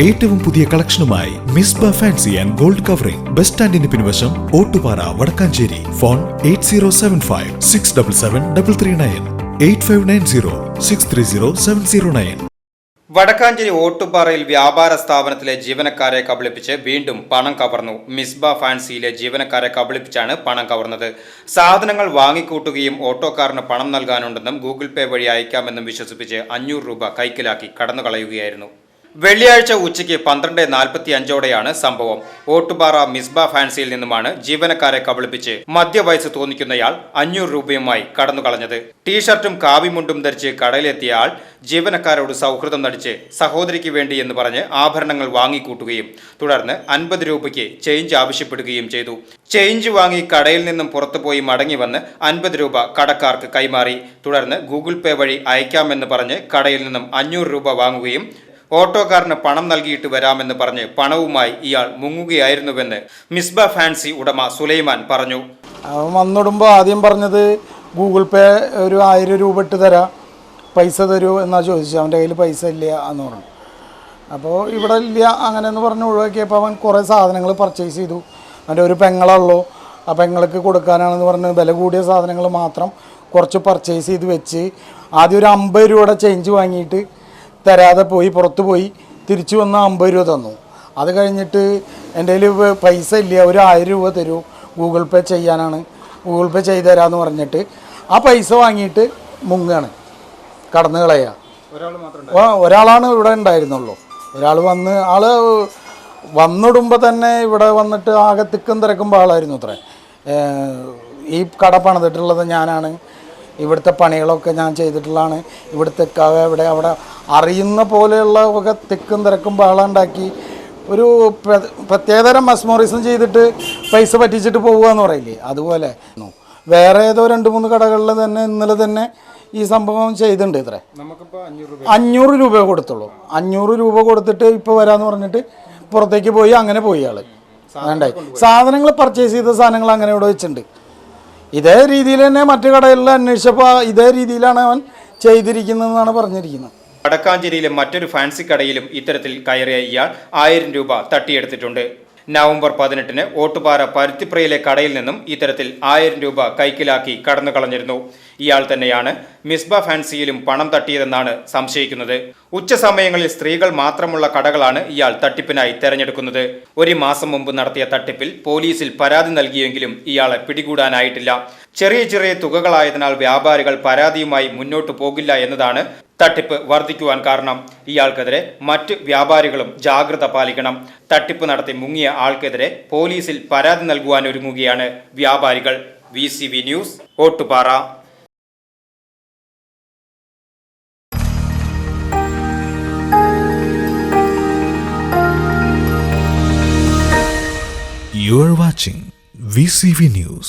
ഏറ്റവും പുതിയ കളക്ഷനുമായി Misba fancy and gold covering bus സ്റ്റാൻഡിന് പിൻവശം ഓട്ടുപാറ വടക്കാഞ്ചേരി. ഫോൺ 8075677339 8590630709. വടക്കാഞ്ചേരി ഓട്ടുപാറയിൽ വ്യാപാര സ്ഥാപനത്തിലെ ജീവനക്കാരെ കബളിപ്പിച്ച് വീണ്ടും പണം കവർന്നു. മിസ്ബ ഫാൻസിയിലെ ജീവനക്കാരെ കബളിപ്പിച്ചാണ് പണം കവർന്നത്. സാധനങ്ങൾ വാങ്ങിക്കൂട്ടുകയും ഓട്ടോക്കാരന് പണം നൽകാനുണ്ടെന്നും ഗൂഗിൾ പേ വഴി അയക്കാമെന്നും വിശ്വസിപ്പിച്ച് 500 രൂപ കൈക്കലാക്കി കടന്നുകളയുകയായിരുന്നു. വെള്ളിയാഴ്ച ഉച്ചയ്ക്ക് 12:45 സംഭവം. ഓട്ടുപാറ മിസ്ബ ഫാൻസിയിൽ നിന്നുമാണ് ജീവനക്കാരെ കബളിപ്പിച്ച് മധ്യവയസ്സ് തോന്നിക്കുന്നയാൾ 500 രൂപയുമായി കടന്നുകളഞ്ഞത്. ടീഷർട്ടും കാവിമുണ്ടും ധരിച്ച് കടയിലെത്തിയ ആൾ ജീവനക്കാരോട് സൗഹൃദം നടിച്ച് സഹോദരിക്ക് വേണ്ടി എന്ന് പറഞ്ഞ് ആഭരണങ്ങൾ വാങ്ങിക്കൂട്ടുകയും തുടർന്ന് 50 രൂപയ്ക്ക് ചേഞ്ച് ആവശ്യപ്പെടുകയും ചെയ്തു. ചേഞ്ച് വാങ്ങി കടയിൽ നിന്നും പുറത്തുപോയി മടങ്ങി വന്ന് 50 രൂപ കടക്കാർക്ക് കൈമാറി. തുടർന്ന് ഗൂഗിൾ പേ വഴി അയക്കാമെന്ന് പറഞ്ഞ് കടയിൽ നിന്നും 500 രൂപ വാങ്ങുകയും ഓട്ടോക്കാരന് പണം നൽകിയിട്ട് വരാമെന്ന് പറഞ്ഞ് പണവുമായി ഇയാൾ മുങ്ങുകയായിരുന്നുവെന്ന് മിസ്ബ ഫാൻസി ഉടമ സുലൈമാൻ പറഞ്ഞു. വന്നിടുമ്പോൾ ആദ്യം പറഞ്ഞത് ഗൂഗിൾ പേ ഒരു 1000 രൂപ ഇട്ട് തരാം, പൈസ തരൂ എന്നാ ചോദിച്ചു. അവൻ്റെ കയ്യിൽ പൈസ ഇല്ല എന്ന് പറഞ്ഞു. അപ്പോൾ ഇവിടെ ഇല്ല അങ്ങനെയെന്ന് പറഞ്ഞ് ഒഴിവാക്കിയപ്പോൾ അവൻ കുറേ സാധനങ്ങൾ പർച്ചേസ് ചെയ്തു. അവൻ്റെ ഒരു പെങ്ങളുള്ളൂ, ആ പെങ്ങൾക്ക് കൊടുക്കാനാണെന്ന് പറഞ്ഞ് വില കൂടിയ സാധനങ്ങൾ മാത്രം കുറച്ച് പർച്ചേസ് ചെയ്ത് വെച്ച് ആദ്യം ഒരു 50 രൂപയുടെ ചേഞ്ച് വാങ്ങിയിട്ട് തരാതെ പോയി, പുറത്ത് പോയി തിരിച്ചു വന്ന് 50 രൂപ തന്നു. അത് കഴിഞ്ഞിട്ട് എൻ്റെ കയ്യിൽ പൈസ ഇല്ല, ഒരു 1000 രൂപ തരൂ, ഗൂഗിൾ പേ ചെയ്യാനാണ്, ഗൂഗിൾ പേ ചെയ്ത് തരാമെന്ന് പറഞ്ഞിട്ട് ആ പൈസ വാങ്ങിയിട്ട് മുങ്ങാണ്, കടന്നു കളയുക. ഒരാളാണ് ഇവിടെ ഉണ്ടായിരുന്നുള്ളൂ. ഒരാൾ വന്ന് ആൾ വന്നിടുമ്പോൾ തന്നെ ഇവിടെ വന്നിട്ട് ആകെ തിക്കും തിരക്കുമ്പോൾ ആളായിരുന്നു. അത്രേ ഈ കട പണിതിട്ടുള്ളത് ഞാനാണ്, ഇവിടുത്തെ പണികളൊക്കെ ഞാൻ ചെയ്തിട്ടുള്ളതാണ്, ഇവിടുത്തെ ഇവിടെ അവിടെ അറിയുന്ന പോലെയുള്ള ഒക്കെ തിക്കും തിരക്കും ബഹളമുണ്ടാക്കി ഒരു പ്രത്യേകതരം മസ്മോറിസം ചെയ്തിട്ട് പൈസ പറ്റിച്ചിട്ട് പോകുക എന്ന് പറയില്ലേ, അതുപോലെ. വേറെ ഏതോ 2-3 കടകളിൽ തന്നെ ഇന്നലെ തന്നെ ഈ സംഭവം ചെയ്തിട്ടുണ്ട്. ഇത്ര 500 രൂപ കൊടുത്തുള്ളൂ. 500 രൂപ കൊടുത്തിട്ട് ഇപ്പോൾ വരാമെന്ന് പറഞ്ഞിട്ട് പുറത്തേക്ക് പോയി. അങ്ങനെ പോയി ആൾ വേണ്ടായി. സാധനങ്ങൾ പർച്ചേസ് ചെയ്ത സാധനങ്ങൾ അങ്ങനെ ഇവിടെ വെച്ചിട്ടുണ്ട്. ഇതേ രീതിയിൽ തന്നെ മറ്റു കടകളിൽ അന്വേഷിച്ചപ്പോൾ ഇതേ രീതിയിലാണ് അവൻ ചെയ്തിരിക്കുന്നതെന്നാണ് പറഞ്ഞിരിക്കുന്നത്. വടക്കാഞ്ചേരിയിലെ മറ്റൊരു ഫാൻസി കടയിലും ഇത്തരത്തിൽ കയറിയ ഇയാൾ 1000 രൂപ തട്ടിയെടുത്തിട്ടുണ്ട്. നവംബർ 18-ന് ഓട്ടുപാറ പരുത്തിപ്രയിലെ കടയിൽ നിന്നും ഇത്തരത്തിൽ 1000 രൂപ കൈക്കലാക്കി കടന്നു കളഞ്ഞിരുന്നു. ഇയാൾ തന്നെയാണ് മിസ്ബ ഫാൻസിയിലും പണം തട്ടിയതെന്നാണ് സംശയിക്കുന്നത്. ഉച്ച സമയങ്ങളിൽ സ്ത്രീകൾ മാത്രമുള്ള കടകളാണ് ഇയാൾ തട്ടിപ്പിനായി തെരഞ്ഞെടുക്കുന്നത്. 1 മാസം മുമ്പ് നടത്തിയ തട്ടിപ്പിൽ പോലീസിൽ പരാതി നൽകിയെങ്കിലും ഇയാളെ പിടികൂടാനായിട്ടില്ല. ചെറിയ ചെറിയ തുകകളായതിനാൽ വ്യാപാരികൾ പരാതിയുമായി മുന്നോട്ടു പോകില്ല എന്നതാണ് തട്ടിപ്പ് വർദ്ധിക്കുവാൻ കാരണം. ഇയാൾക്കെതിരെ മറ്റ് വ്യാപാരികളും ജാഗ്രത പാലിക്കണം. തട്ടിപ്പ് നടത്തി മുങ്ങിയ ആൾക്കെതിരെ പോലീസിൽ പരാതി നൽകുവാൻ ഒരുങ്ങുകയാണ് വ്യാപാരികൾ. VCV news, Ottupara. You are watching VCV News.